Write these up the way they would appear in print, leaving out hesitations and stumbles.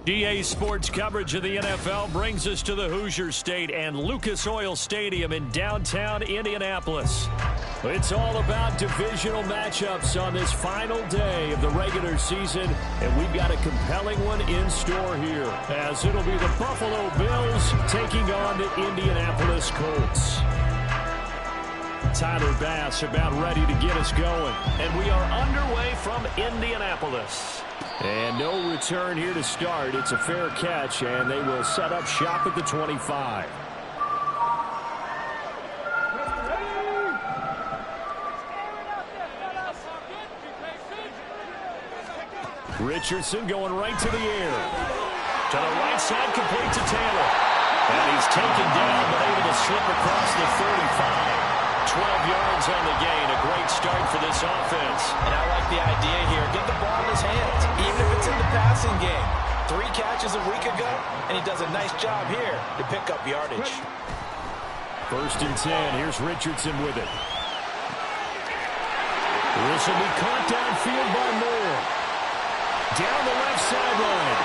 GA Sports coverage of the NFL brings us to the Hoosier State and Lucas Oil Stadium in downtown Indianapolis. It's all about divisional matchups on this final day of the regular season, and we've got a compelling one in store here, as it'll be the Buffalo Bills taking on the Indianapolis Colts. Tyler Bass about ready to get us going, and we are underway from Indianapolis. And no return here to start. It's a fair catch, and they will set up shop at the 25. Richardson going right to the air. To the right side, complete to Taylor. And he's taken down, but able to slip across the 35. 12 yards on the gain. A great start for this offense. And I like the idea here. Get the ball in his hands, even if it's in the passing game. 3 catches a week ago, and he does a nice job here to pick up yardage. 1st and 10. Here's Richardson with it. This will be caught downfield by Moore. Down the left sideline.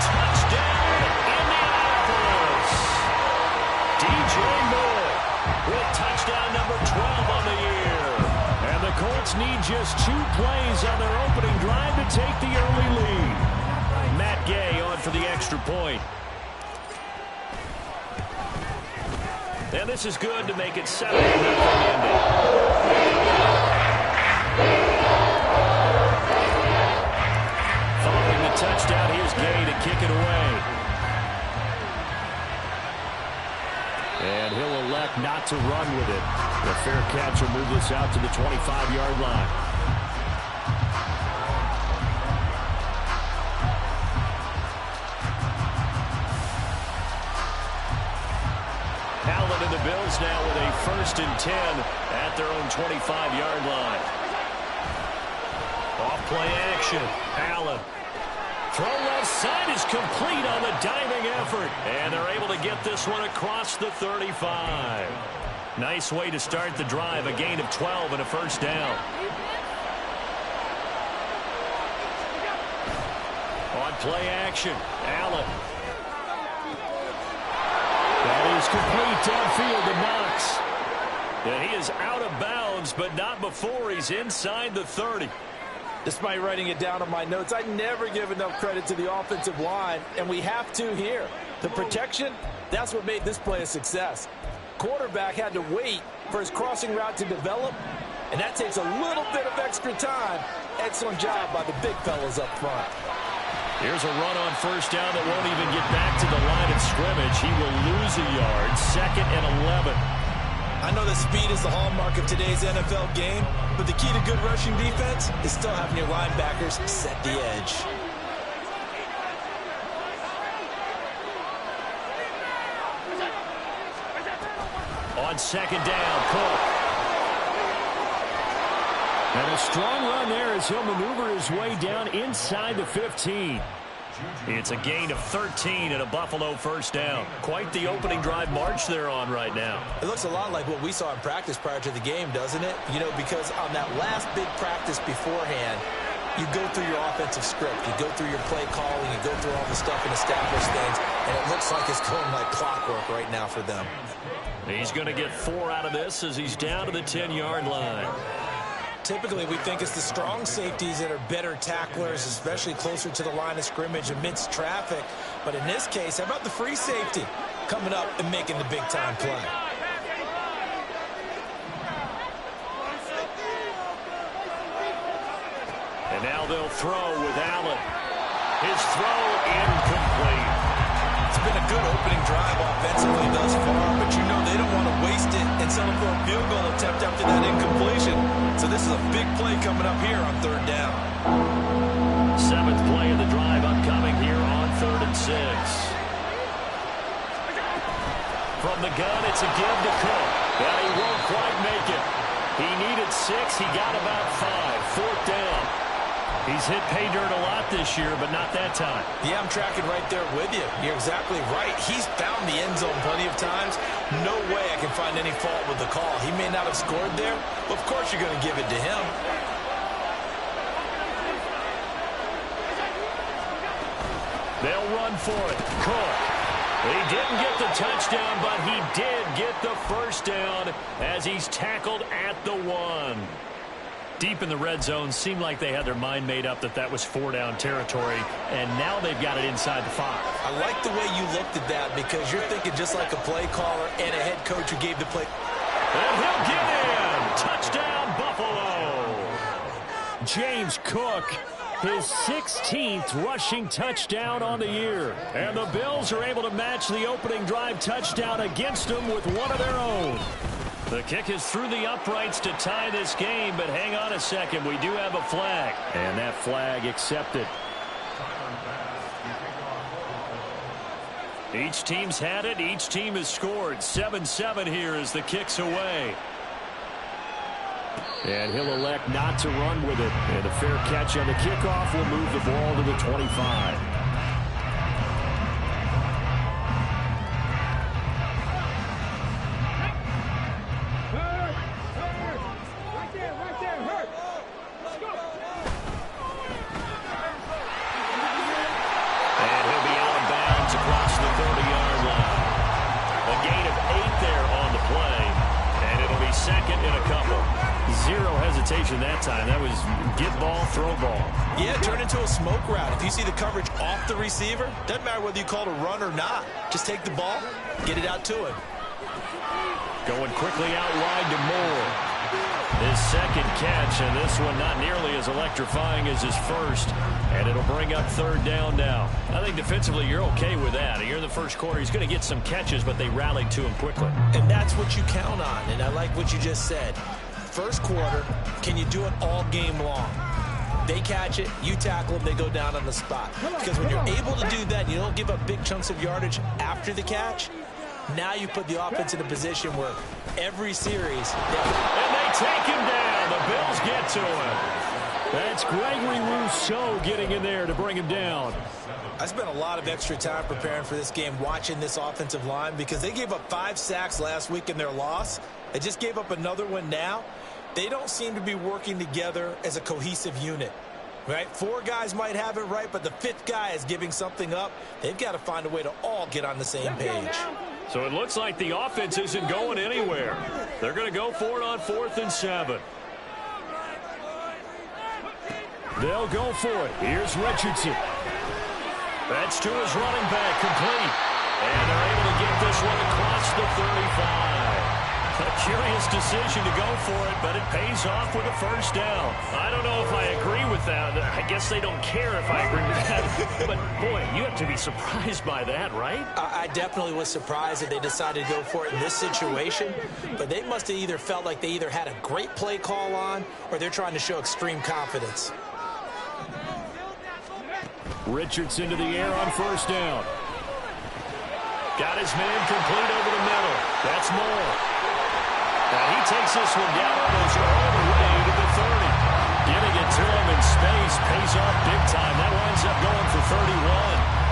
Touchdown, Indianapolis. DJ Moore with touchdown number 12 on the year. And the Colts need just 2 plays on their opening drive to take the early lead. Matt Gay on for the extra point. And this is good to make it 7-0 Indy. Following the touchdown, here's Gay to kick it away. And he'll elect not to run with it. The fair catch will move this out to the 25-yard line. Allen and the Bills now with a 1st and 10 at their own 25-yard line. Off-play action. Allen. Throw left side is complete on the diving effort. And they're able to get this one across the 35. Nice way to start the drive. A gain of 12 and a 1st down. On play action. Allen. That is complete downfield to Knox. And he is out of bounds, but not before he's inside the 30. Despite writing it down on my notes, I never give enough credit to the offensive line, and we have to here. The protection, that's what made this play a success. Quarterback had to wait for his crossing route to develop, and that takes a little bit of extra time. Excellent job by the big fellas up front. Here's a run on 1st down that won't even get back to the line of scrimmage. He will lose a yard. 2nd and 11. I know that speed is the hallmark of today's NFL game, but the key to good rushing defense is still having your linebackers set the edge. On 2nd down, Cook. And a strong run there as he'll maneuver his way down inside the 15. It's a gain of 13 and a Buffalo 1st down. Quite the opening drive march they're on right now. It looks a lot like what we saw in practice prior to the game, doesn't it? You know, because on that last big practice beforehand, you go through your offensive script. You go through your play calling. You go through all the stuff and establish things. And it looks like it's going like clockwork right now for them. He's going to get 4 out of this as he's down to the 10-yard line. Typically, we think it's the strong safeties that are better tacklers, especially closer to the line of scrimmage amidst traffic. But in this case, how about the free safety coming up and making the big-time play? And now they'll throw with Allen. His throw incomplete. It's been a good opening drive offensively thus far, but you know they don't want to waste it and settle for a field goal attempt after that incompletion. So this is a big play coming up here on 3rd down. 7th play of the drive upcoming here on 3rd and 6. From the gun, it's a give to Cook. And he won't quite make it. He needed 6. He got about 5. 4th down. He's hit pay dirt a lot this year, but not that time. Yeah, I'm tracking right there with you. You're exactly right. He's found the end zone plenty of times. No way I can find any fault with the call. He may not have scored there, but of course you're going to give it to him. They'll run for it. Cook. He didn't get the touchdown, but he did get the first down as he's tackled at the 1. Deep in the red zone, seemed like they had their mind made up that that was 4-down territory, and now they've got it inside the 5. I like the way you looked at that because you're thinking just like a play caller and a head coach who gave the play. And he'll get in. Touchdown, Buffalo. James Cook, his 16th rushing touchdown on the year. And the Bills are able to match the opening drive touchdown against them with one of their own. The kick is through the uprights to tie this game, but hang on a second. We do have a flag. And that flag accepted. Each team's had it. Each team has scored. 7-7 here as the kick's away. And he'll elect not to run with it. And a fair catch on the kickoff will move the ball to the 25. That time. That was get ball, throw ball. Yeah, turn into a smoke route. If you see the coverage off the receiver, doesn't matter whether you call it a run or not. Just take the ball, get it out to him. Going quickly out wide to Moore. His second catch, and this one not nearly as electrifying as his first. And it'll bring up 3rd down now. I think defensively you're okay with that. You're in the first quarter. He's going to get some catches, but they rallied to him quickly. And that's what you count on, and I like what you just said. First quarter, can you do it all game long? They catch it, you tackle them, they go down on the spot. Because when you're able to do that, you don't give up big chunks of yardage after the catch. Now you put the offense in a position where every series... And they take him down. The Bills get to him. That's Gregory Rousseau getting in there to bring him down. I spent a lot of extra time preparing for this game, watching this offensive line, because they gave up 5 sacks last week in their loss. They just gave up another one now. They don't seem to be working together as a cohesive unit, right? 4 guys might have it right, but the 5th guy is giving something up. They've got to find a way to all get on the same page. So it looks like the offense isn't going anywhere. They're going to go for it on 4th and 7. They'll go for it. Here's Richardson. That's to his running back, complete. And they're able to get this one across the 35. A curious decision to go for it, but it pays off with a first down. I don't know if I agree with that. I guess they don't care if I agree with that. But, boy, you have to be surprised by that, right? I definitely was surprised that they decided to go for it in this situation. But they must have either felt like they either had a great play call on or they're trying to show extreme confidence. Richardson to the air on first down. Got his man complete over the middle. That's Moore. And he takes this one down almost all the way to the 30. Giving it to him in space pays off big time. That winds up going for 31.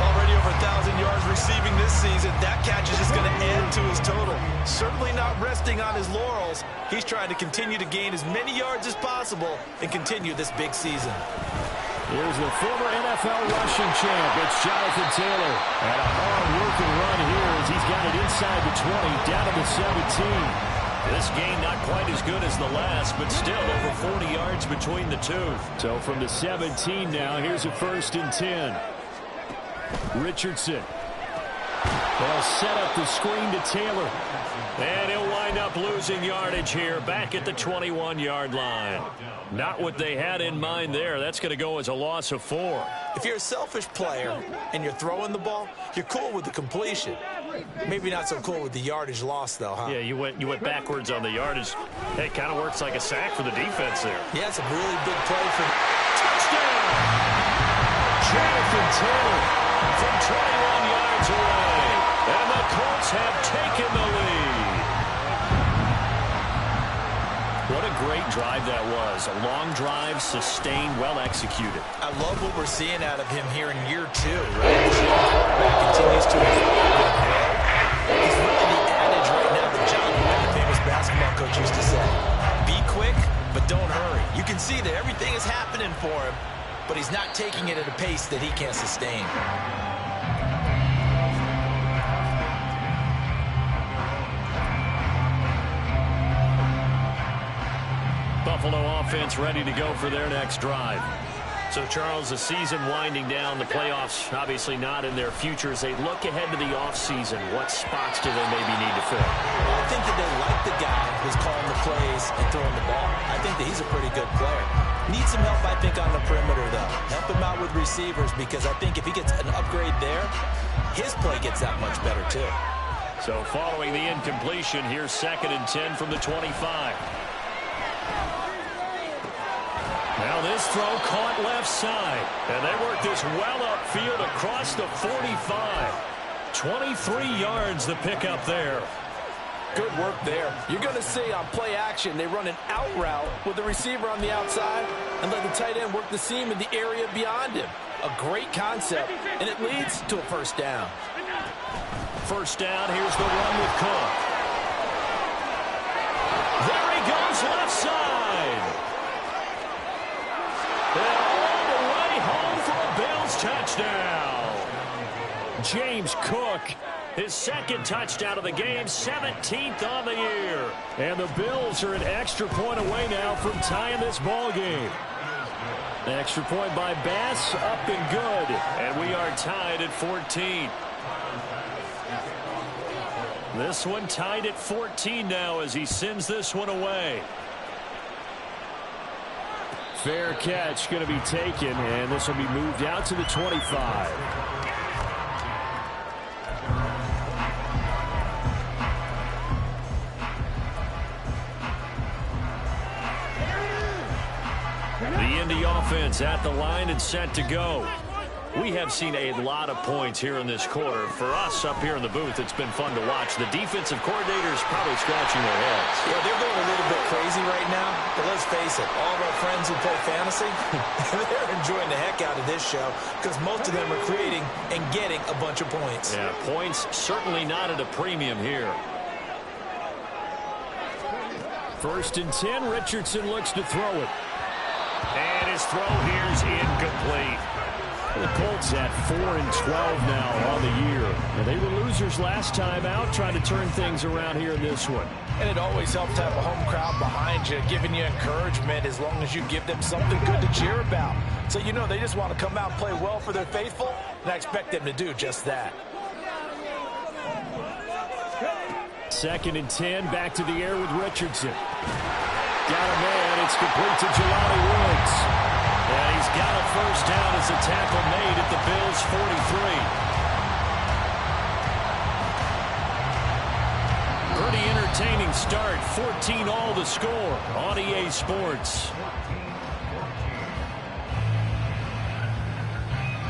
Already over 1,000 yards receiving this season. That catch is just going to add to his total. Certainly not resting on his laurels. He's trying to continue to gain as many yards as possible and continue this big season. Here's the former NFL rushing champ. It's Jonathan Taylor. And a hard-working run here as he's got it inside the 20, down to the 17. This game not quite as good as the last, but still over 40 yards between the two. So from the 17 now, here's a 1st and 10. Richardson. They'll set up the screen to Taylor. And he'll wind up losing yardage here back at the 21-yard line. Not what they had in mind there. That's going to go as a loss of 4. If you're a selfish player and you're throwing the ball, you're cool with the completion. Maybe not so cool with the yardage loss, though, huh? Yeah, you went backwards on the yardage. Hey, it kind of works like a sack for the defense there. Yeah, it's a really big play for touchdown. Jonathan Taylor from 21 yards away. And the Colts have taken the lead. What a great drive that was. A long drive, sustained, well executed. I love what we're seeing out of him here in year 2, right? The quarterback continues to evolve. He's really the adage right now that John Wooden, the famous basketball coach, used to say. Be quick, but don't hurry. You can see that everything is happening for him. but he's not taking it at a pace that he can't sustain. Buffalo offense ready to go for their next drive. So, Charles, the season winding down, the playoffs obviously not in their future. As they look ahead to the offseason, what spots do they maybe need to fill? Well, I think that they like the guy who's calling the plays and throwing the ball. I think that he's a pretty good player. Needs some help, I think, on the perimeter, though. Help him out with receivers, because I think if he gets an upgrade there, his play gets that much better, too. So, following the incompletion, here's 2nd and 10 from the 25. Now this throw caught left side. And they work this well upfield across the 45. 23 yards the pickup there. Good work there. You're going to see on play action, they run an out route with the receiver on the outside and let the tight end work the seam in the area beyond him. A great concept, and it leads to a first down. First down, here's the run with Cook. There he goes left side. And all the way home for a Bills touchdown. James Cook, his 2nd touchdown of the game, 17th on the year. And the Bills are an extra point away now from tying this ball game. An extra point by Bass, up and good. And we are tied at 14. This one tied at 14 now as he sends this one away. Fair catch going to be taken, and this will be moved out to the 25. The Indy offense at the line and set to go. We have seen a lot of points here in this quarter. For us up here in the booth, it's been fun to watch. The defensive coordinators probably scratching their heads. Yeah, they're going a little bit crazy right now. But let's face it, all of our friends who play fantasy, they're enjoying the heck out of this show because most of them are creating and getting a bunch of points. Yeah, points certainly not at a premium here. 1st and 10, Richardson looks to throw it. And his throw here's incomplete. The Colts at 4-12 now on the year. And they were losers last time out, trying to turn things around here in this one. And it always helps to have a home crowd behind you, giving you encouragement as long as you give them something good to cheer about. So you know they just want to come out and play well for their faithful, and I expect them to do just that. 2nd and 10, back to the air with Richardson. Got a man, it's complete to Jelani Woods. And he's got a first down as a tackle made at the Bills' 43. Pretty entertaining start. 14 all the score on EA Sports.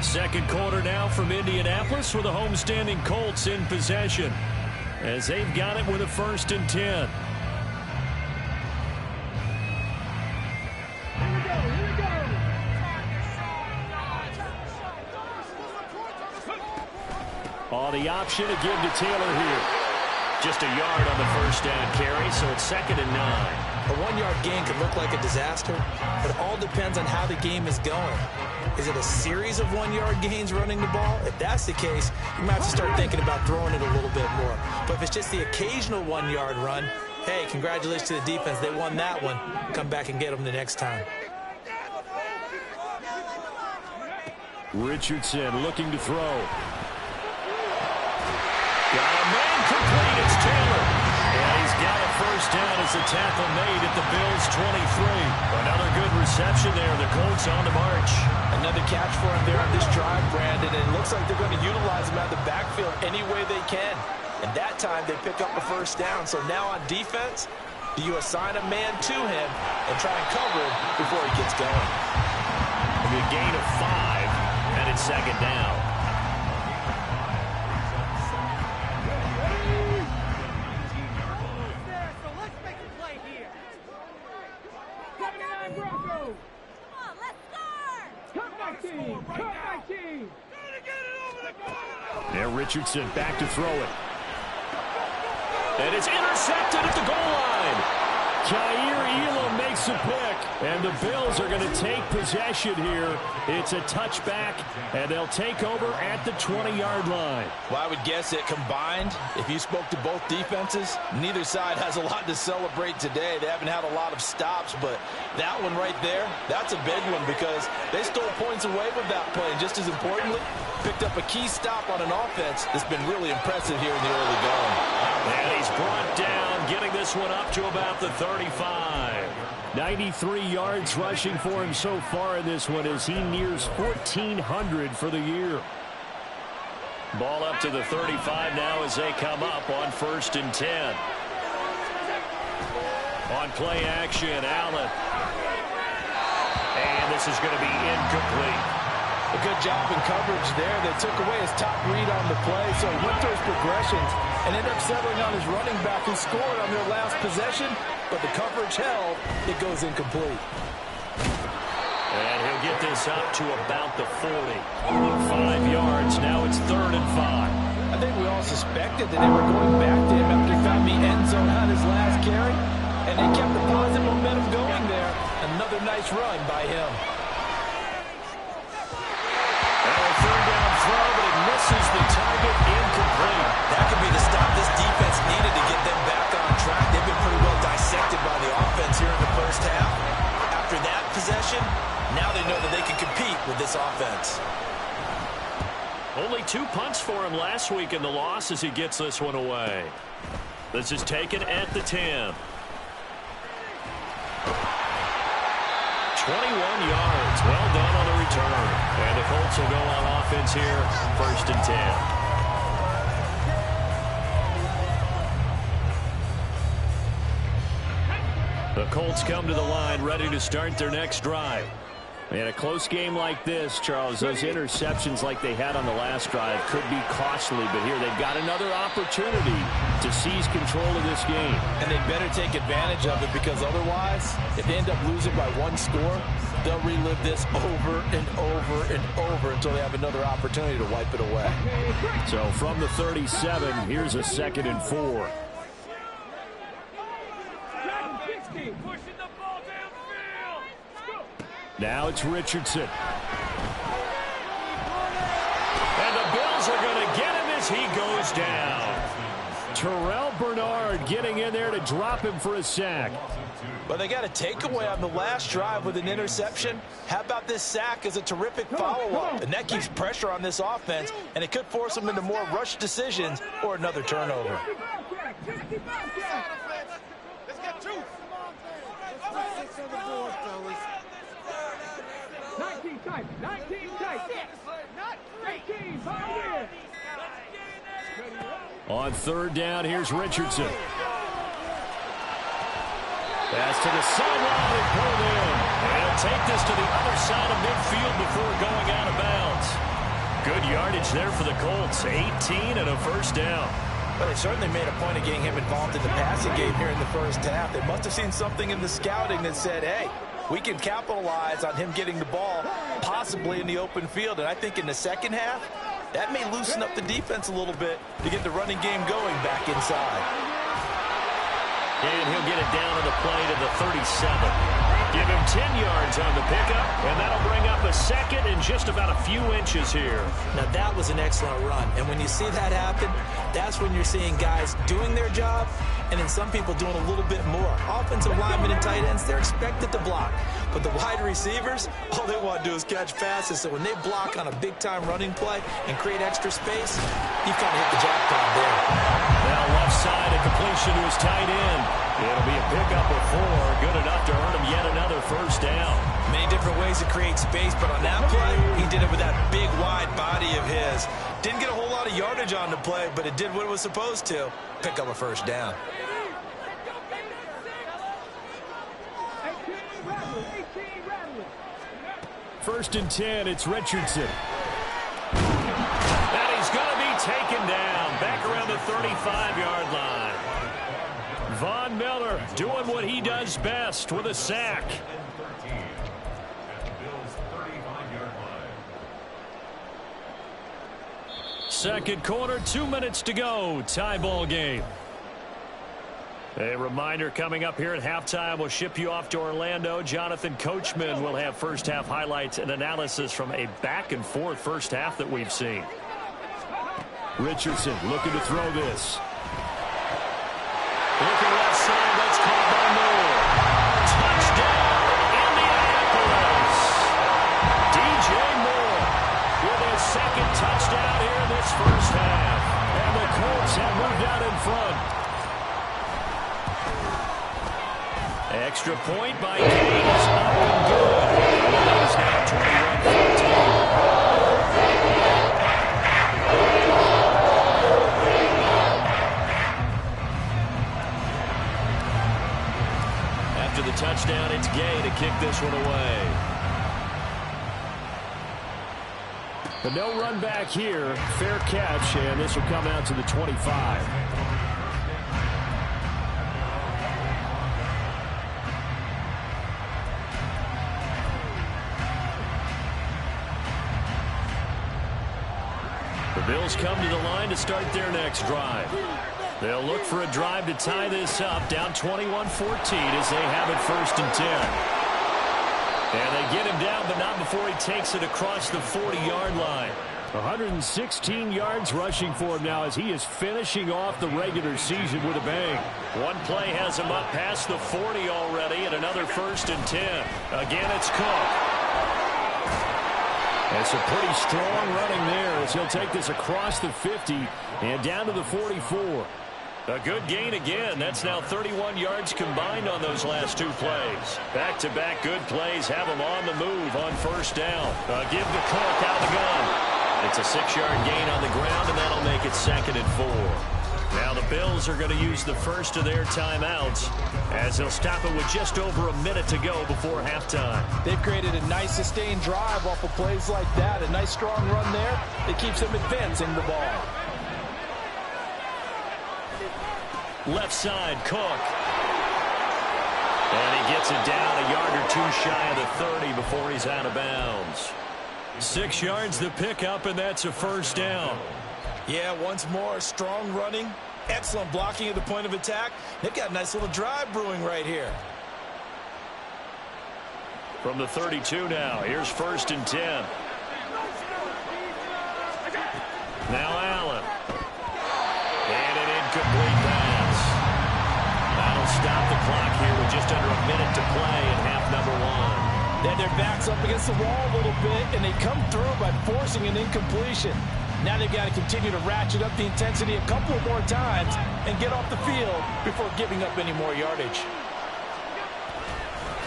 2nd quarter now from Indianapolis with the homestanding Colts in possession as they've got it with a 1st and 10. On the option to give to Taylor here. Just a yard on the first down carry, so it's 2nd and 9. A 1-yard gain could look like a disaster, but it all depends on how the game is going. Is it a series of 1-yard gains running the ball? If that's the case, you might have to start thinking about throwing it a little bit more. But if it's just the occasional 1-yard run, hey, congratulations to the defense. They won that one. Come back and get them the next time. Richardson looking to throw. Got a man complete. It's Taylor. And he's got a first down as a tackle made at the Bills' 23. Another good reception there. The Colts on the march. Another catch for him there on this drive, Brandon. And it looks like they're going to utilize him out of the backfield any way they can. And that time they pick up a first down. So now on defense, do you assign a man to him and try and cover him before he gets going? A gain of 5, and it's 2nd down. There, Richardson back to throw it. And it's intercepted at the goal line. Kaiir Elam makes a pick. And the Bills are going to take possession here. It's a touchback, and they'll take over at the 20-yard line. Well, I would guess that combined, if you spoke to both defenses, neither side has a lot to celebrate today. They haven't had a lot of stops, but that one right there, that's a big one because they stole points away with that play. And just as importantly, picked up a key stop on an offense that's been really impressive here in the early going. And he's brought down, getting this one up to about the 35. 93 yards rushing for him so far in this one as he nears 1,400 for the year. Ball up to the 35 now as they come up on 1st and 10. On play action, Allen. And this is going to be incomplete. A good job in coverage there. They took away his top read on the play, so he went through his progressions and ended up settling on his running back who scored on their last possession, but the coverage held. It goes incomplete. And he'll get this up to about the 40. 5 yards. Now it's 3rd and 5. I think we all suspected that they were going back to him after he found the end zone on his last carry, and they kept the positive momentum going there. Another nice run by him. But it misses the target, incomplete. That could be the stop this defense needed to get them back on track. They've been pretty well dissected by the offense here in the first half. After that possession, now they know that they can compete with this offense. Only 2 punts for him last week in the loss as he gets this one away. This is taken at the 10. 21 yards. Well done on the return. And the Colts will go on offense here, 1st and 10. The Colts come to the line, ready to start their next drive. In a close game like this, Charles, those interceptions like they had on the last drive could be costly, but here they've got another opportunity to seize control of this game. And they better take advantage of it because otherwise, if they end up losing by 1 score, they'll relive this over and over and over until they have another opportunity to wipe it away. So from the 37, here's a 2nd and 4. Now it's Richardson. And the Bills are going to get him as he goes down. Terrell Bernard getting in there to drop him for a sack. But they got a takeaway on the last drive with an interception. How about this sack as a terrific follow-up? And that keeps pressure on this offense, and it could force them into more rush decisions or another turnover. Let's get 2. 19 tight. 19 tight. Not 18. On 3rd down, here's Richardson. Pass to the sideline and pulled in. And he'll take this to the other side of midfield before going out of bounds. Good yardage there for the Colts. 18 and a 1st down. But they certainly made a point of getting him involved in the passing game here in the first half. They must have seen something in the scouting that said, hey, we can capitalize on him getting the ball possibly in the open field. And I think in the second half, that may loosen up the defense a little bit to get the running game going back inside. And he'll get it down to the play to the 37. Give him 10 yards on the pickup, and that'll bring up a 2nd and just about a few inches here. Now, that was an excellent run. And when you see that happen, that's when you're seeing guys doing their job and then some people doing a little bit more. Offensive linemen and tight ends, they're expected to block. But the wide receivers, all they want to do is catch passes. So when they block on a big-time running play and create extra space, you've kind of hit the jackpot there. Now left side, a completion to his tight end. It'll be a pickup of 4, good enough to earn him yet another 1st down. Many different ways to create space, but on that play, he did it with that big, wide body of his. Didn't get a whole lot of yardage on the play, but it did what it was supposed to. Pick up a 1st down. First and 10, it's Richardson. And he's going to be taken down back around the 35-yard line. Von Miller doing what he does best with a sack. Second quarter, 2 minutes to go. Tie ball game. A reminder coming up here at halftime. We'll ship you off to Orlando. Jonathan Coachman will have first-half highlights and analysis from a back-and-forth first half that we've seen. Richardson looking to throw this. Looking left side, that's caught by Moore. Touchdown, Indianapolis. DJ Moore with his second touchdown here in this first half. And the Colts have moved out in front. Extra point by Gaines, up and good. It is now 21-14. After the touchdown, it's Gay to kick this one away. But no run back here. Fair catch, and this will come out to the 25. The Bills come to the line to start their next drive. They'll look for a drive to tie this up, down 21-14 as they have it 1st and 10. And they get him down, but not before he takes it across the 40-yard line. 116 yards rushing for him now as he is finishing off the regular season with a bang. One play has him up past the 40 already, and another 1st and 10. Again, it's Cook. That's a pretty strong running there as he'll take this across the 50 and down to the 44. A good gain again. That's now 31 yards combined on those last two plays. Back-to-back good plays have them on the move on 1st down. Give to Cook out of the gun. It's a 6-yard gain on the ground, and that'll make it 2nd and 4. Now the Bills are going to use the first of their timeouts as they'll stop it with just over a minute to go before halftime. They've created a nice sustained drive off of plays like that. A nice strong run there that keeps them advancing the ball. Left side, Cook. And he gets it down a yard or two shy of the 30 before he's out of bounds. 6 yards the pickup, and that's a 1st down. Yeah, once more, strong running, excellent blocking at the point of attack. They've got a nice little drive brewing right here. From the 32 now, here's 1st and 10. Now Allen. And an incomplete pass. That'll stop the clock here with just under a minute to play in half number 1. Then their backs up against the wall a little bit, and they come through by forcing an incompletion. Now they've got to continue to ratchet up the intensity a couple of more times and get off the field before giving up any more yardage.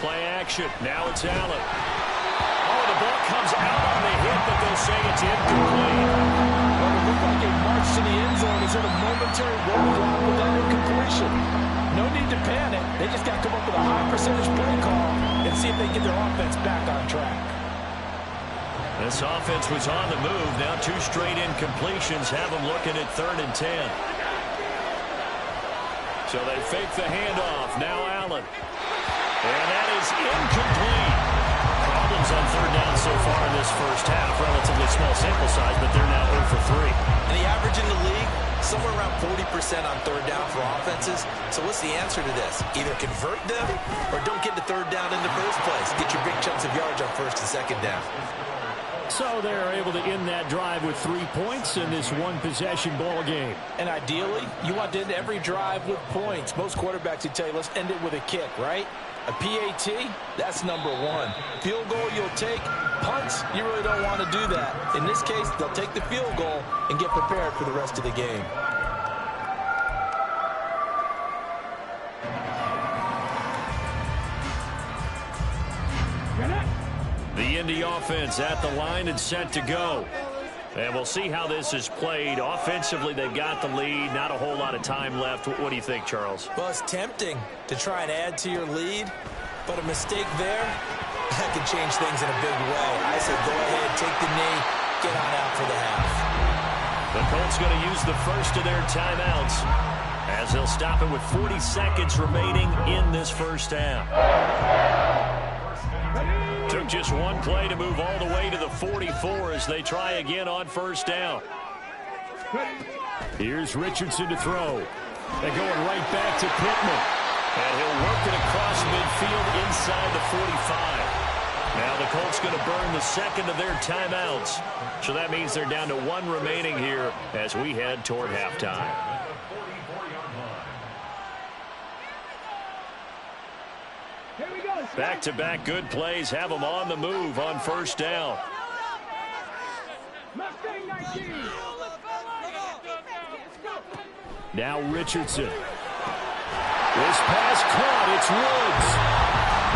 Play action. Now it's Allen. Oh, the ball comes out on the hit, but they'll say it's incomplete. Well, it looked like a march to the end zone is at a momentary roadblock with that incompletion. No need to panic. They just got to come up with a high percentage play call and see if they get their offense back on track. This offense was on the move. Now 2 straight incompletions have them looking at 3rd and 10. So they fake the handoff. Now Allen. And that is incomplete. Problems on 3rd down so far in this first half. Relatively small sample size, but they're now 0 for 3. And the average in the league, somewhere around 40% on 3rd down for offenses. So what's the answer to this? Either convert them or don't get to 3rd down in the first place. Get your big chunks of yards on 1st and 2nd down. So they're able to end that drive with 3 points in this one-possession ball game. And ideally, you want to end every drive with points. Most quarterbacks would tell you, let's end it with a kick, right? A PAT, that's number 1. Field goal you'll take. Punts, you really don't want to do that. In this case, they'll take the field goal and get prepared for the rest of the game. The Indy offense at the line and set to go. And we'll see how this is played. Offensively, they've got the lead. Not a whole lot of time left. What do you think, Charles? Well, it's tempting to try and add to your lead, but a mistake there, that can change things in a big way. I said go ahead, take the knee, get on out for the half. The Colts going to use the first of their timeouts as they'll stop it with 40 seconds remaining in this first half. Took just one play to move all the way to the 44 as they try again on 1st down. Here's Richardson to throw. They're going right back to Pittman. And he'll work it across midfield inside the 45. Now the Colts going to burn the second of their timeouts. So that means they're down to one remaining here as we head toward halftime. Back-to-back good plays have them on the move on first down. Now Richardson. This pass caught. It's Woods.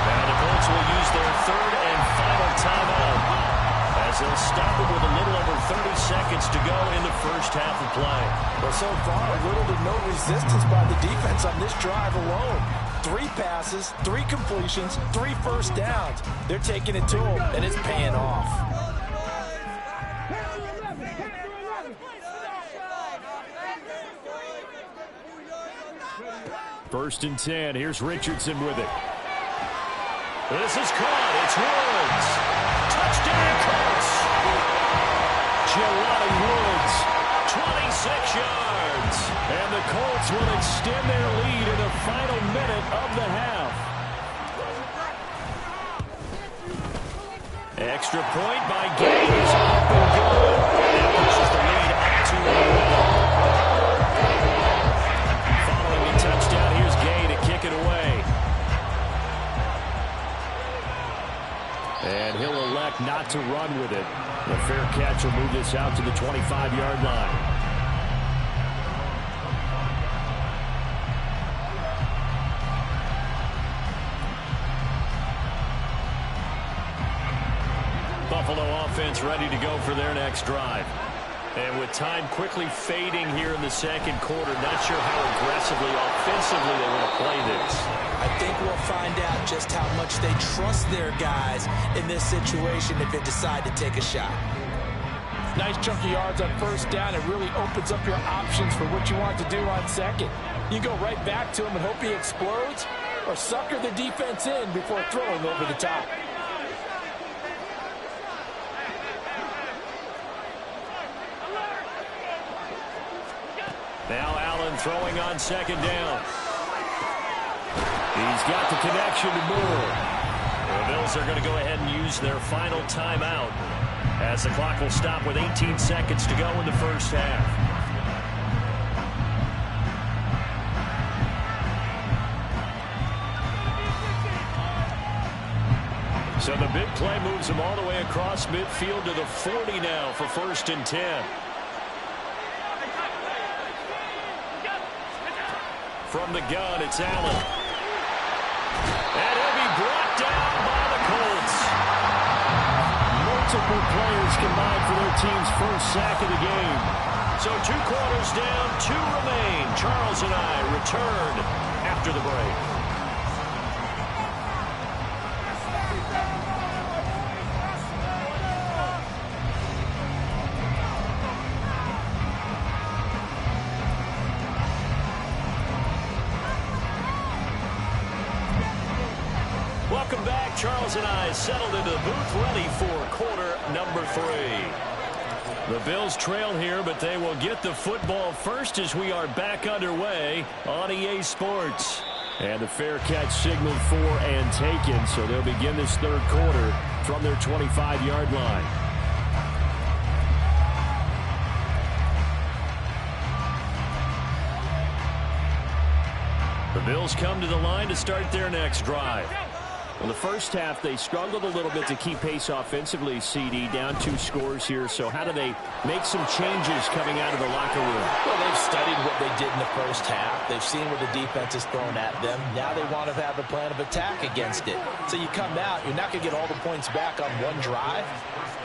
Now the Colts will use their third and final timeout as they'll stop it with a little over 30 seconds to go in the first half of play. Well, so far, little to no resistance by the defense on this drive alone. 3 passes, 3 completions, 3 first downs. They're taking it to them, and it's paying off. First and 10. Here's Richardson with it. This is caught. It's Woods. Touchdown, Colts. Jelani Woods, 26 yards. And the Colts will extend their lead in the final minute of the half. Extra point by Gay is up and good. That pushes the lead up to 1. Following the touchdown, here's Gay to kick it away. And he'll elect not to run with it. The fair catch will move this out to the 25-yard line. Buffalo offense ready to go for their next drive. And with time quickly fading here in the second quarter, not sure how aggressively, offensively they want to play this. I think we'll find out just how much they trust their guys in this situation if they decide to take a shot. Nice chunky yards on first down. It really opens up your options for what you want to do on second. You go right back to him and hope he explodes, or sucker the defense in before throwing over the top. Now Allen throwing on second down. He's got the connection to Moore. The Bills are going to go ahead and use their final timeout as the clock will stop with 18 seconds to go in the first half. So the big play moves them all the way across midfield to the 40 now for first and 10. From the gun, it's Allen. And he'll be brought down by the Colts. Multiple players combined for their team's first sack of the game. So 2 quarters down, 2 remain. Charles and I return after the break. Welcome back. Charles and I settled into the booth ready for quarter number 3. The Bills trail here, but they will get the football first as we are back underway on EA Sports. And the fair catch signaled for and taken, so they'll begin this third quarter from their 25-yard line. The Bills come to the line to start their next drive. In the first half, they struggled a little bit to keep pace offensively, CD, down 2 scores here. So how do they make some changes coming out of the locker room? Well, they've studied what they did in the first half. They've seen what the defense has thrown at them. Now they want to have a plan of attack against it. So you come out, you're not going to get all the points back on one drive,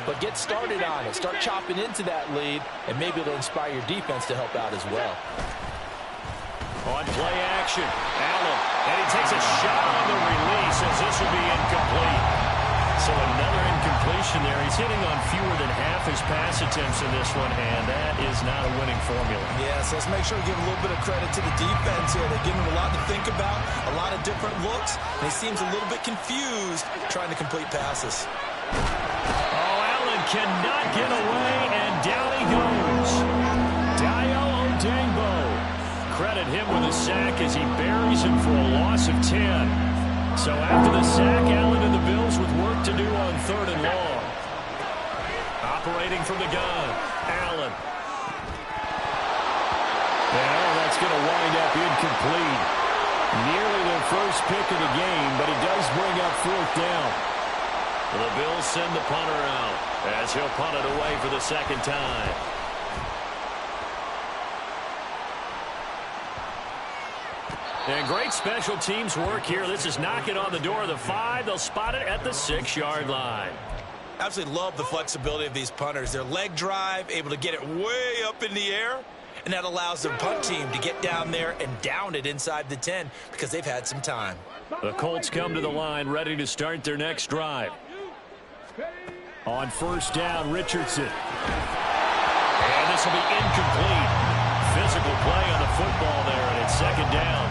but get started on it. Start chopping into that lead, and maybe it'll inspire your defense to help out as well. On play action, Allen, and he takes a shot on the release as this will be incomplete. So another incompletion there. He's hitting on fewer than half his pass attempts in this one, and that is not a winning formula. Yes, let's make sure we give a little bit of credit to the defense here. They give him a lot to think about, a lot of different looks, and he seems a little bit confused trying to complete passes. Oh, Allen cannot get away, and down he goes. Dio Odengbo. Credit him with back as he buries him for a loss of 10. So after the sack, Allen and the Bills with work to do on 3rd and long. Operating from the gun, Allen. And that's going to wind up incomplete. Nearly their first pick of the game, but it does bring up 4th down. The Bills send the punter out as he'll punt it away for the second time. And great special teams work here. This is knocking on the door of the 5. They'll spot it at the 6-yard line. Absolutely love the flexibility of these punters. Their leg drive, able to get it way up in the air, and that allows the punt team to get down there and down it inside the 10 because they've had some time. The Colts come to the line ready to start their next drive. On 1st down, Richardson. And this will be incomplete. Physical play on the football there, and it's 2nd down.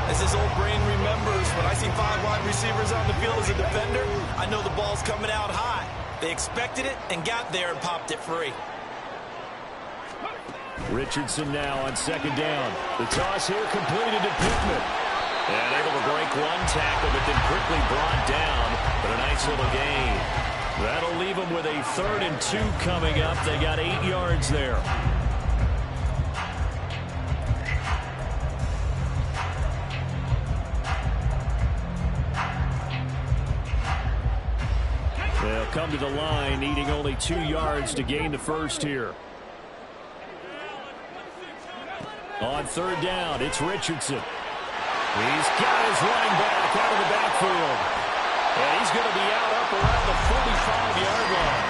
As this old brain remembers, when I see 5 wide receivers on the field as a defender, I know the ball's coming out high. They expected it and got there and popped it free. Richardson now on 2nd down. The toss here completed to Pittman. And able to break one tackle, but then quickly brought down. But a nice little gain. That'll leave them with a 3rd and 2 coming up. They got 8 yards there. They'll come to the line, needing only 2 yards to gain the first here. On 3rd down, it's Richardson. He's got his running back out of the backfield. And he's going to be out up around the 45-yard line.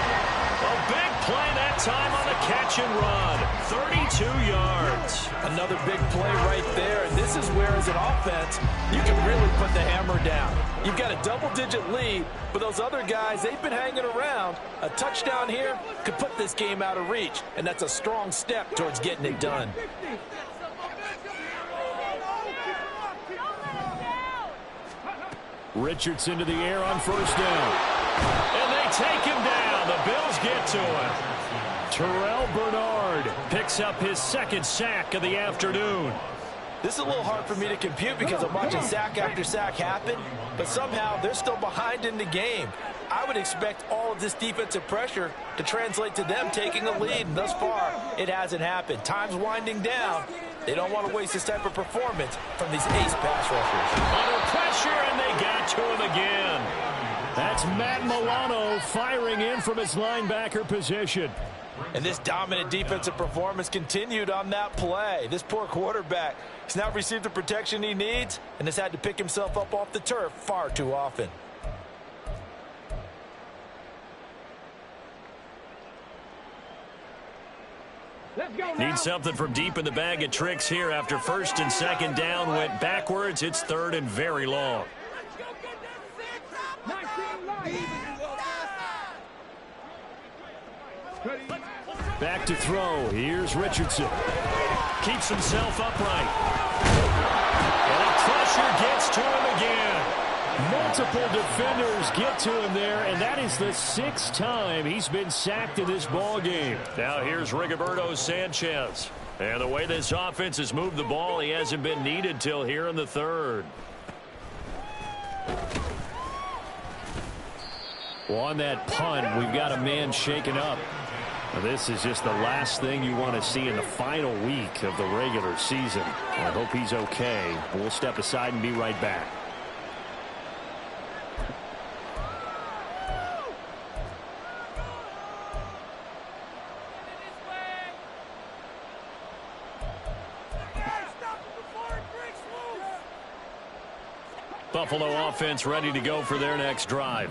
A big play that time on the catch and run. 32 yards. Another big play right there. And this is where, as an offense, you can really put the hammer down. You've got a double-digit lead, but those other guys, they've been hanging around. A touchdown here could put this game out of reach, and that's a strong step towards getting it done. Richardson to the air on 1st down. And they take him down. The Bills get to him. Terrell Bernard picks up his 2nd sack of the afternoon. This is a little hard for me to compute because I'm watching sack after sack happen, but somehow they're still behind in the game. I would expect all of this defensive pressure to translate to them taking a lead, and thus far, it hasn't happened. Time's winding down. They don't want to waste this type of performance from these ace pass rushers. Under pressure, and they got to him again. That's Matt Milano firing in from his linebacker position. And this dominant defensive performance continued on that play. This poor quarterback has now received the protection he needs and has had to pick himself up off the turf far too often. Need something from deep in the bag of tricks here after 1st and 2nd down went backwards. It's 3rd and very long. Back to throw. Here's Richardson. Keeps himself upright. And the pressure gets to him again. Multiple defenders get to him there, and that is the 6th time he's been sacked in this ball game. Now here's Rigoberto Sanchez. And the way this offense has moved the ball, he hasn't been needed till here in the 3rd. Well, on that punt, we've got a man shaken up. Now, this is just the last thing you want to see in the final week of the regular season. I hope he's okay. We'll step aside and be right back. Buffalo offense ready to go for their next drive.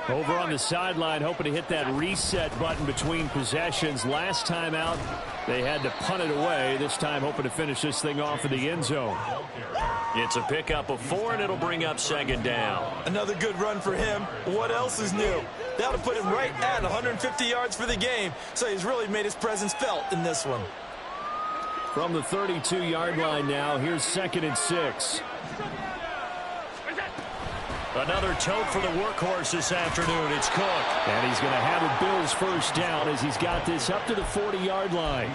Over on the sideline, hoping to hit that reset button between possessions. Last time out, they had to punt it away. This time, hoping to finish this thing off in the end zone. It's a pickup of 4, and it'll bring up 2nd down. Another good run for him. What else is new? That'll put him right at 150 yards for the game, so he's really made his presence felt in this one. From the 32-yard line now, here's 2nd and 6. Another tote for the workhorse this afternoon. It's Cook. And he's going to have a Bills first down as he's got this up to the 40-yard line.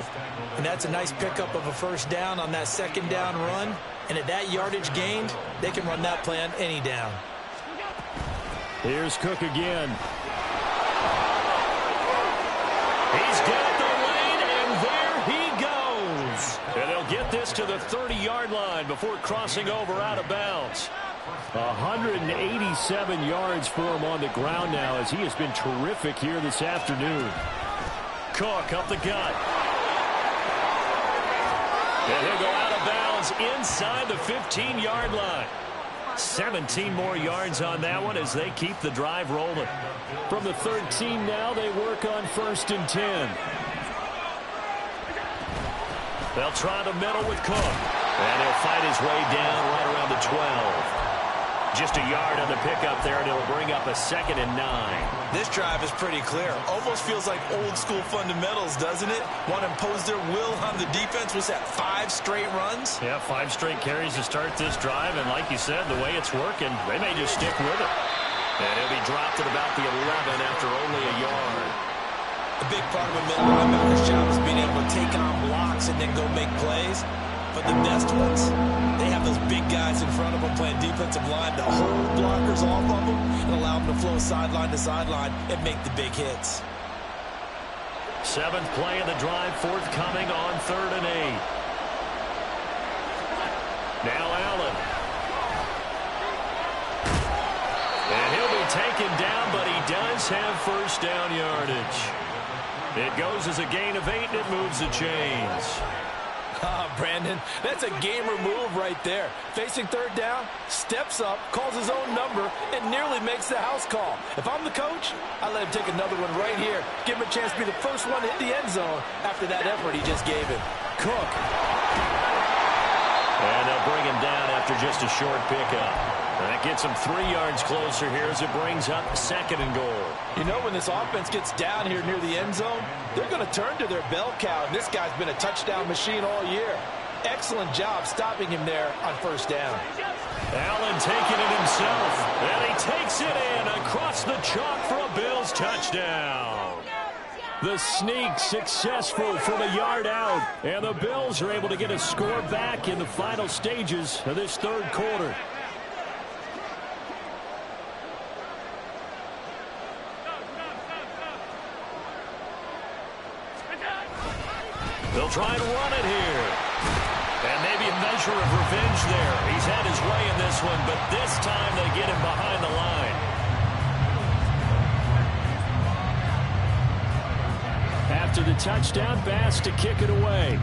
And that's a nice pickup of a first down on that second down run. And at that yardage gained, they can run that play on any down. Here's Cook again. He's got the lane, and there he goes. And they'll get this to the 30-yard line before crossing over out of bounds. 187 yards for him on the ground now as he has been terrific here this afternoon. Cook up the gut. And he'll go out of bounds inside the 15-yard line. 17 more yards on that one as they keep the drive rolling. From the 13 now, they work on 1st and 10. They'll try the middle with Cook. And he'll fight his way down right around the 12. Just a yard on the pickup there, and it'll bring up a 2nd and 9. This drive is pretty clear. Almost feels like old school fundamentals, doesn't it? Want to impose their will on the defense. Was that 5 straight runs? Yeah, 5 straight carries to start this drive, and like you said, the way it's working, they may just stick with it. And it'll be dropped at about the 11 after only a yard. A big part of a middle linebacker's job is being able to take on blocks and then go make plays. But the best ones, they have those big guys in front of them playing defensive line to hold blockers off of them and allow them to flow sideline to sideline and make the big hits. 7th play of the drive forthcoming on 3rd and 8. Now Allen. And he'll be taken down, but he does have first down yardage. It goes as a gain of 8, and it moves the chains. Brandon, that's a gamer move right there. Facing 3rd down, steps up, calls his own number, and nearly makes the house call. If I'm the coach, I let him take another one right here. Give him a chance to be the first one to hit the end zone after that effort he just gave him. Cook. And they'll bring him down after just a short pickup. And that gets him 3 yards closer here as it brings up 2nd and goal. You know, when this offense gets down here near the end zone, they're going to turn to their bell cow, and this guy's been a touchdown machine all year. Excellent job stopping him there on 1st down. Allen taking it himself, and he takes it in across the chalk for a Bills touchdown. The sneak successful from a yard out, and the Bills are able to get a score back in the final stages of this 3rd quarter. They'll try and run it here. And maybe a measure of revenge there. He's had his way in this one, but this time they get him behind the line. After the touchdown, Bass to kick it away.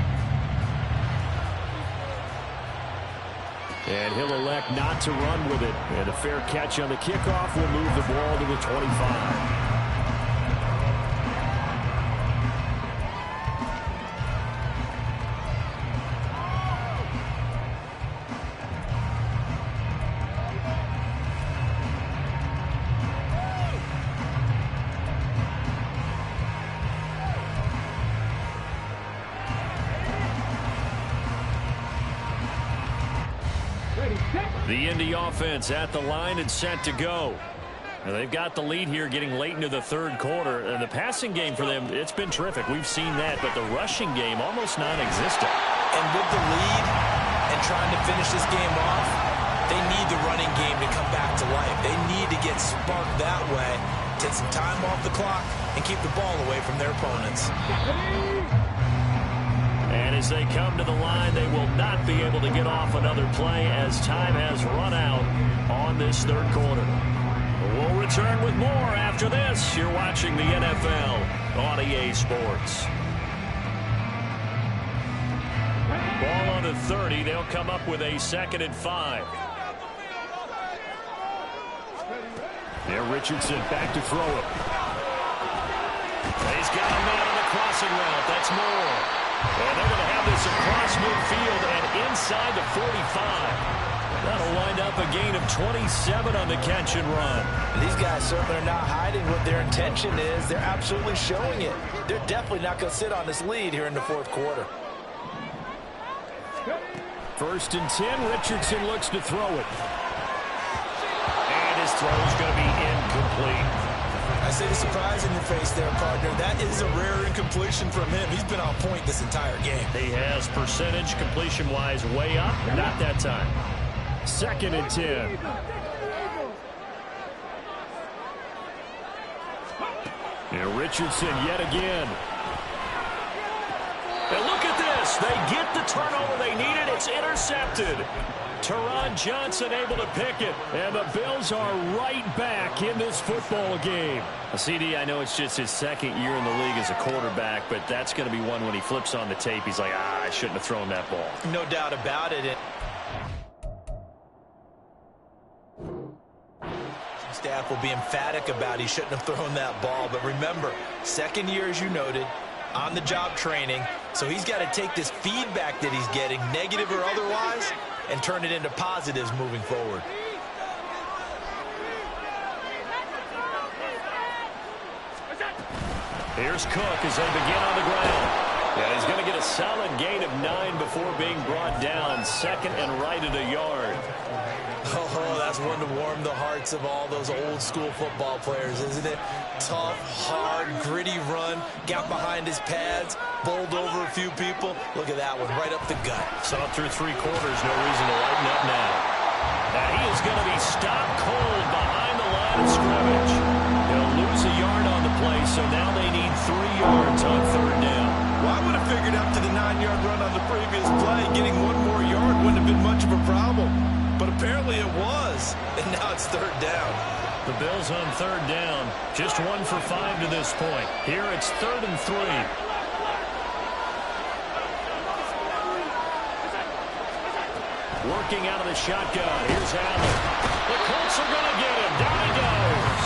And he'll elect not to run with it. And a fair catch on the kickoff will move the ball to the 25. The Indy offense at the line and set to go. Now they've got the lead here getting late into the 3rd quarter. And the passing game for them, it's been terrific. We've seen that. But the rushing game almost non-existent. And with the lead and trying to finish this game off, they need the running game to come back to life. They need to get sparked that way, take some time off the clock, and keep the ball away from their opponents. And as they come to the line, they will not be able to get off another play as time has run out on this 3rd quarter. We'll return with more after this. You're watching the NFL on EA Sports. Ball on the 30. They'll come up with a 2nd and 5. There, Richardson back to throw it. He's got a man on the crossing route. That's Moore. And they're going to have this across midfield and inside the 45. That'll wind up a gain of 27 on the catch and run. These guys certainly are not hiding what their intention is. They're absolutely showing it. They're definitely not going to sit on this lead here in the 4th quarter. 1st and 10. Richardson looks to throw it. And his throw is going to be incomplete. I say the surprise in your face there, partner. That is a rare incompletion from him. He's been on point this entire game. He has percentage completion-wise way up. Not that time. 2nd and 10. And Richardson yet again. And look at this. They get the turnover they needed. It's intercepted. Teron Johnson able to pick it. And the Bills are right back in this football game. CD, I know it's just his 2nd year in the league as a quarterback, but that's going to be one when he flips on the tape, he's like, I shouldn't have thrown that ball. No doubt about it. Staff will be emphatic about he shouldn't have thrown that ball. But remember, 2nd year, as you noted, on-the-job training. So he's got to take this feedback that he's getting, negative or otherwise, and turn it into positives moving forward. Here's Cook as they begin on the ground. And he's going to get a solid gain of 9 before being brought down. 2nd and right at a yard. Oh, that's one to warm the hearts of all those old-school football players, isn't it? Tough, hard, gritty run. Got behind his pads, bowled over a few people. Look at that one, right up the gut. Saw through 3 quarters, no reason to lighten up now. Now he is going to be stopped cold behind the line of scrimmage. He'll lose a yard on the play, so now they need 3 yards on 3rd down. Well, I would have figured after the 9-yard run on the previous play, getting 1 more yard wouldn't have been much of a problem. But apparently it was, and now it's 3rd down. The Bills on 3rd down, just 1 for 5 to this point. Here it's 3rd and 3. Working out of the shotgun. Here's Allen. The Colts are going to get him. Down he goes.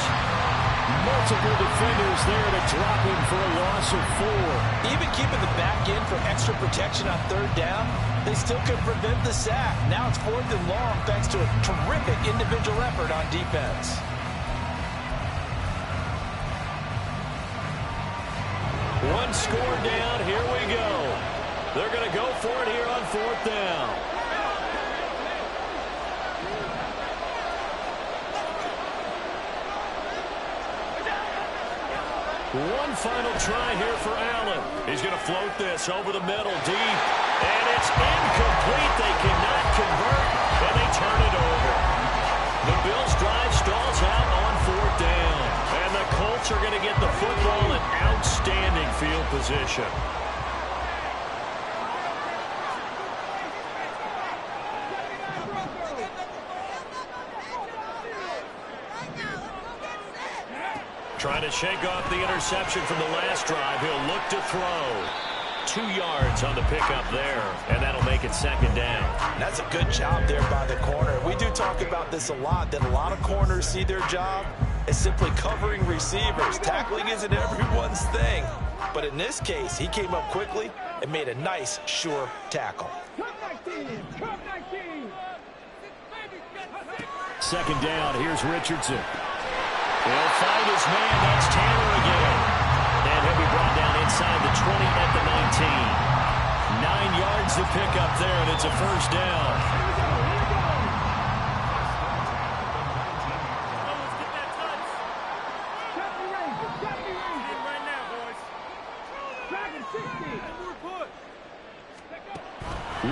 Multiple defenders there to drop him for a loss of 4. Even keeping the back end for extra protection on 3rd down, they still could prevent the sack. Now it's 4th and long thanks to a terrific individual effort on defense. One score down. Here we go. They're going to go for it here on 4th down. One final try here for Allen. He's going to float this over the middle, deep. And it's incomplete. They cannot convert, and they turn it over. The Bills' drive stalls out on 4th down. And the Colts are going to get the football in outstanding field position. Trying to shake off the interception from the last drive. He'll look to throw. 2 yards on the pickup there, and that'll make it 2nd down. That's a good job there by the corner. We do talk about this a lot, that a lot of corners see their job as simply covering receivers. Tackling isn't everyone's thing. But in this case, he came up quickly and made a nice, sure tackle. 2nd down, here's Richardson. He'll find his man. That's Taylor again. And he'll be brought down inside the 20 at the 19. 9 yards to pick up there, and it's a 1st down.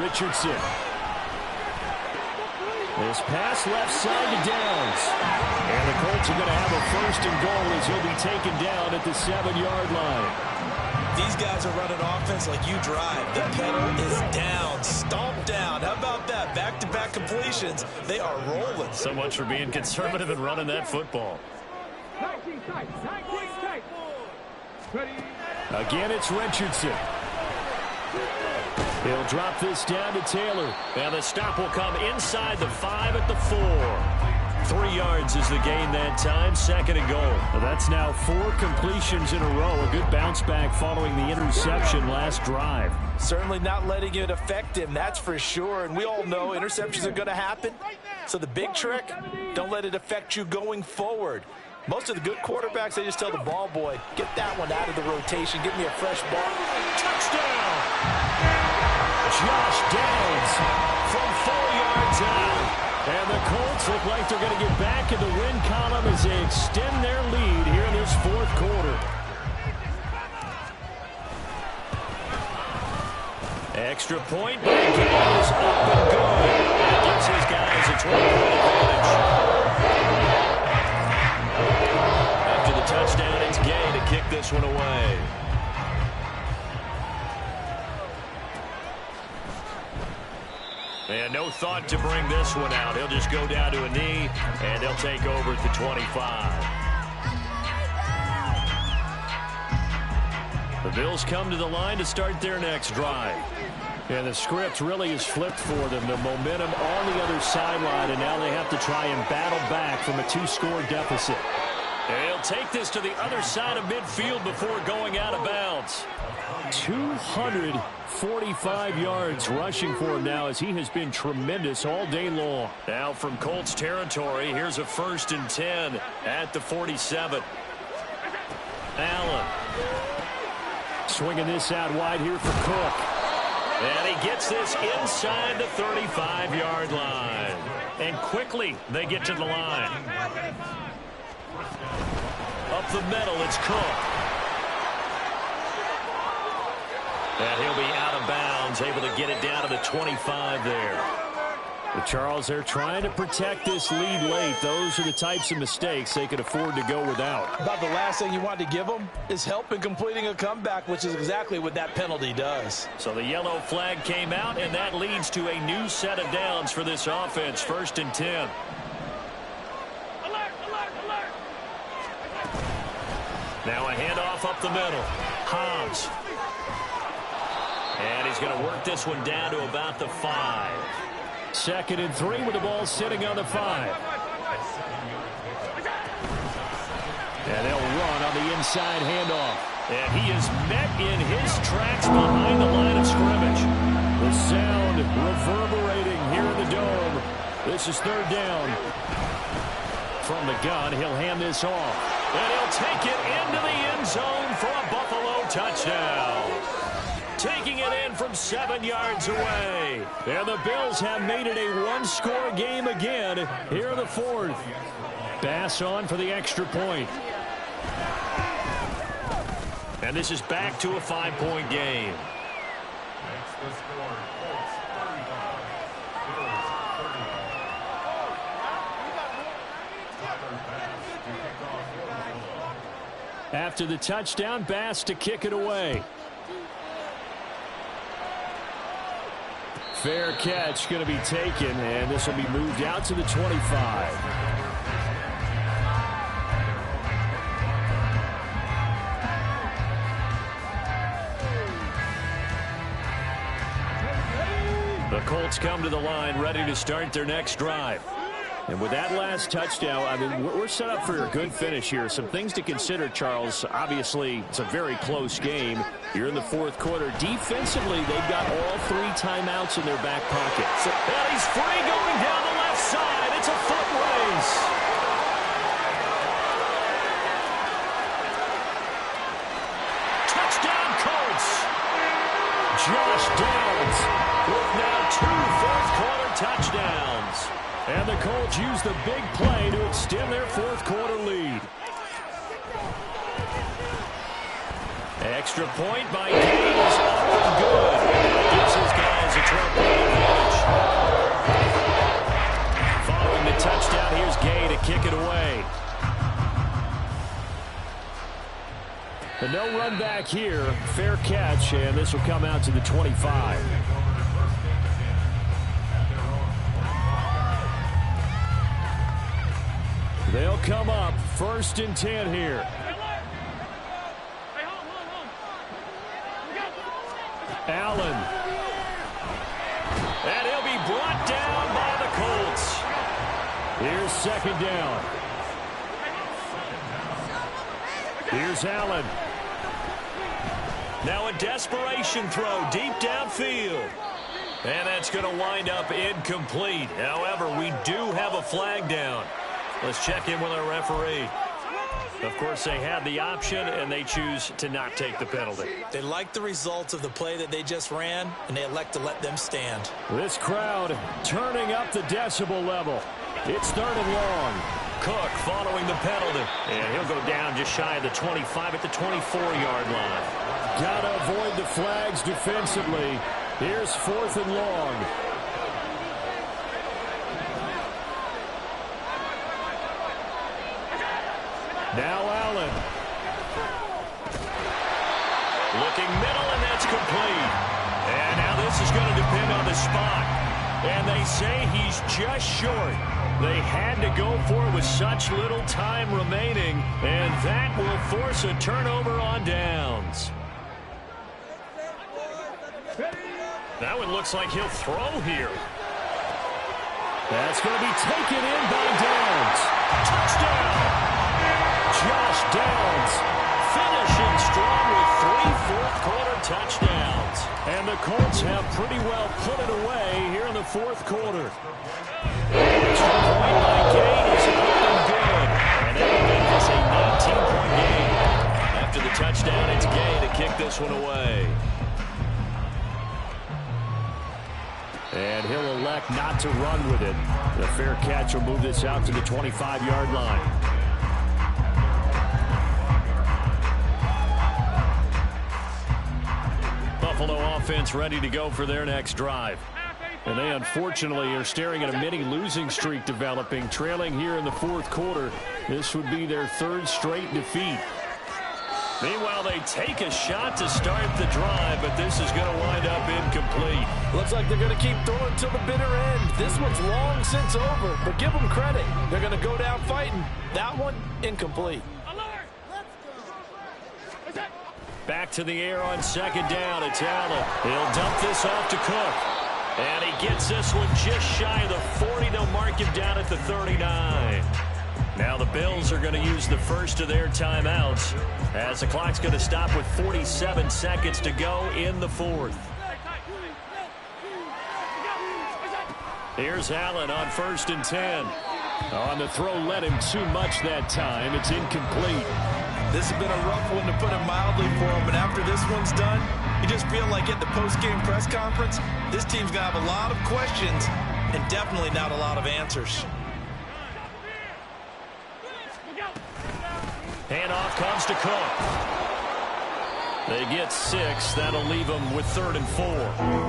Richardson. This pass left side to Downs. And the Colts are going to have a 1st and goal as he'll be taken down at the 7-yard line. These guys are running offense like you drive. The pedal is down, stomped down. How about that? Back-to-back completions. They are rolling. So much for being conservative and running that football. Again, it's Richardson. He'll drop this down to Taylor. And the stop will come inside the 5 at the 4. 3 yards is the gain that time. 2nd and goal. Well, that's now 4 completions in a row. A good bounce back following the interception last drive. Certainly not letting it affect him, that's for sure. And we all know interceptions are going to happen. So the big trick, don't let it affect you going forward. Most of the good quarterbacks, they just tell the ball boy, get that one out of the rotation. Give me a fresh ball. Touchdown! Josh Downs from 4 yards out. And the Colts look like they're going to get back in the win column as they extend their lead here in this fourth quarter. Extra point by Gay is up and good. And it gives his guys a 20-point advantage. After the touchdown, it's Gay to kick this one away. And no thought to bring this one out. He'll just go down to a knee, and they'll take over at the 25. The Bills come to the line to start their next drive. And the script really is flipped for them. The momentum on the other sideline, and now they have to try and battle back from a 2-score deficit. And he'll take this to the other side of midfield before going out of bounds. 245 yards rushing for him now as he has been tremendous all day long. Now from Colts territory, here's a 1st and 10 at the 47. Allen swinging this out wide here for Cook. And he gets this inside the 35-yard line. And quickly they get to the line. Up the middle, it's Cook. And he'll be out of bounds, able to get it down to the 25 there. But Charles, they're trying to protect this lead late. Those are the types of mistakes they could afford to go without. About the last thing you want to give them is help in completing a comeback, which is exactly what that penalty does. So the yellow flag came out, and that leads to a new set of downs for this offense. 1st and 10. Alert, alert, alert. Now a handoff up the middle. Hobbs. And he's going to work this one down to about the 5. 2nd and 3 with the ball sitting on the 5. And they'll run on the inside handoff. And he is met in his tracks behind the line of scrimmage. The sound reverberating here in the dome. This is 3rd down. From the gun, he'll hand this off. And he'll take it into the end zone for a Buffalo touchdown. Taking it in from 7 yards away. And the Bills have made it a 1-score game again here in the 4th. Bass on for the extra point. And this is back to a 5-point game. After the touchdown, Bass to kick it away. Fair catch going to be taken, and this will be moved out to the 25. The Colts come to the line ready to start their next drive. And with that last touchdown, I mean, we're set up for a good finish here. Some things to consider, Charles. Obviously, it's a very close game. You're in the 4th quarter. Defensively, they've got all 3 timeouts in their back pocket. And he's free going down the left side. It's a foot race. Touchdown, Colts. Josh Downs with now 2 fourth-quarter touchdowns. And the Colts use the big play to extend their 4th quarter lead. Extra point by Gaines, up and good. Gives his guys a 12-point advantage. Following the touchdown, here's Gay to kick it away. The no run back here, fair catch, and this will come out to the 25. They'll come up 1st and 10 here. Allen. And he'll be brought down by the Colts. Here's 2nd down. Here's Allen. Now a desperation throw deep downfield. And that's going to wind up incomplete. However, we do have a flag down. Let's check in with our referee. Of course, they had the option, and they choose to not take the penalty. They like the results of the play that they just ran, and they elect to let them stand. This crowd turning up the decibel level. It's third and long. Cook following the penalty. And he'll go down just shy of the 25 at the 24-yard line. Gotta avoid the flags defensively. Here's fourth and long. Now Allen. Looking middle, and that's complete. And now this is going to depend on the spot. And they say he's just short. They had to go for it with such little time remaining, and that will force a turnover on downs. That one looks like he'll throw here. That's going to be taken in by Downs. Touchdown! Josh Downs Finishing strong with 3 fourth-quarter touchdowns. And the Colts have pretty well put it away here in the fourth quarter. Extra point by Gay is up and good. And that will make this a 19-point game. After the touchdown, it's Gay to kick this one away. And he'll elect not to run with it. The fair catch will move this out to the 25-yard line. Buffalo offense ready to go for their next drive. And they unfortunately are staring at a mini losing streak developing, trailing here in the fourth quarter. This would be their third straight defeat. Meanwhile, they take a shot to start the drive, but this is going to wind up incomplete. Looks like they're going to keep throwing till the bitter end. This one's long since over, but give them credit. They're going to go down fighting. That one, incomplete. Back to the air on second down. It's Allen. He'll dump this off to Cook. And he gets this one just shy of the 40. They'll mark him down at the 39. Now the Bills are going to use the first of their timeouts as the clock's going to stop with 47 seconds to go in the fourth. Here's Allen on 1st and 10. On the throw, led him too much that time. It's incomplete. This has been a rough one, to put it mildly, for him. But after this one's done, you just feel like at the post-game press conference, this team's going to have a lot of questions and definitely not a lot of answers. Handoff comes to Cook. They get 6. That'll leave them with 3rd and 4.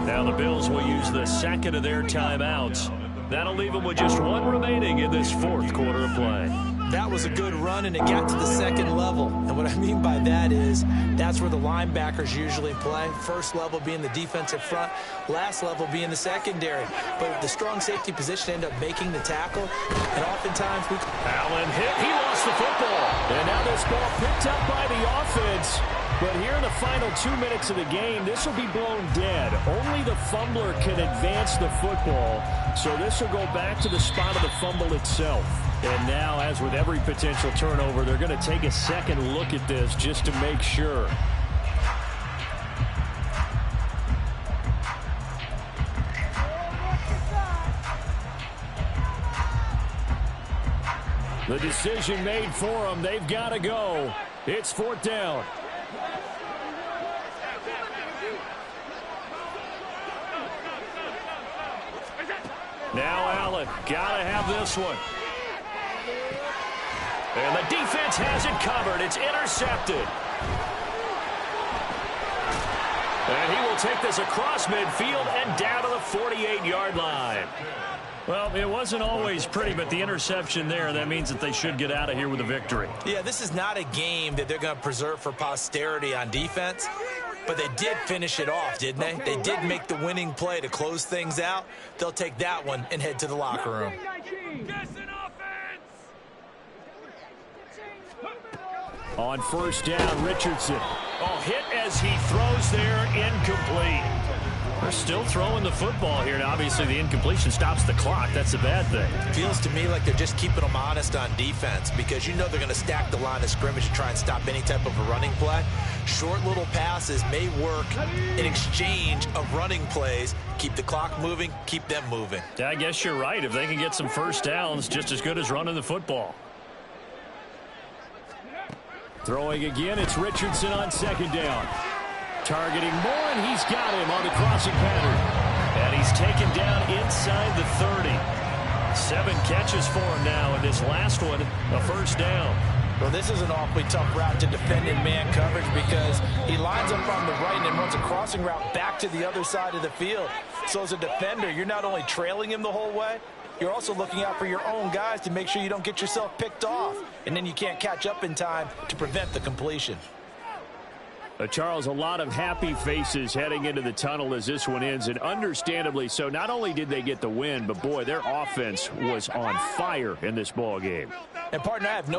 Now the Bills will use the second of their timeouts. That'll leave them with just 1 remaining in this fourth quarter of play. That was a good run, and it got to the second level. And what I mean by that is that's where the linebackers usually play. First level being the defensive front, last level being the secondary. But the strong safety position ended up making the tackle, and oftentimes Allen hit. He lost the football. And now this ball picked up by the offense. But here in the final 2 minutes of the game, this will be blown dead. Only the fumbler can advance the football. So this will go back to the spot of the fumble itself. And now, as with every potential turnover, they're going to take a second look at this just to make sure. The decision made for them. They've got to go. It's 4th down. Now Allen, gotta have this one. And the defense has it covered. It's intercepted. And he will take this across midfield and down to the 48-yard line. Well, it wasn't always pretty, but the interception there, that means that they should get out of here with a victory. Yeah, this is not a game that they're going to preserve for posterity on defense. But they did finish it off, didn't they? They did make the winning play to close things out. They'll take that one and head to the locker room. On 1st down, Richardson. Oh, hit as he throws there, incomplete. They're still throwing the football here. Now, obviously, the incompletion stops the clock. That's a bad thing. Feels to me like they're just keeping them honest on defense because you know they're going to stack the line of scrimmage and try and stop any type of a running play. Short little passes may work in exchange of running plays. Keep the clock moving, keep them moving. Yeah, I guess you're right. If they can get some first downs, just as good as running the football. Throwing again, it's Richardson on second down. Targeting Moore, and he's got him on the crossing pattern. And he's taken down inside the 30. 7 catches for him now, and this last one, a first down. Well, this is an awfully tough route to defend in man coverage because he lines up on the right and then runs a crossing route back to the other side of the field. So as a defender, you're not only trailing him the whole way, you're also looking out for your own guys to make sure you don't get yourself picked off. And then you can't catch up in time to prevent the completion. Charles, a lot of happy faces heading into the tunnel as this one ends, and understandably so. Not only did they get the win, but boy, their offense was on fire in this ball game. And partner, I have no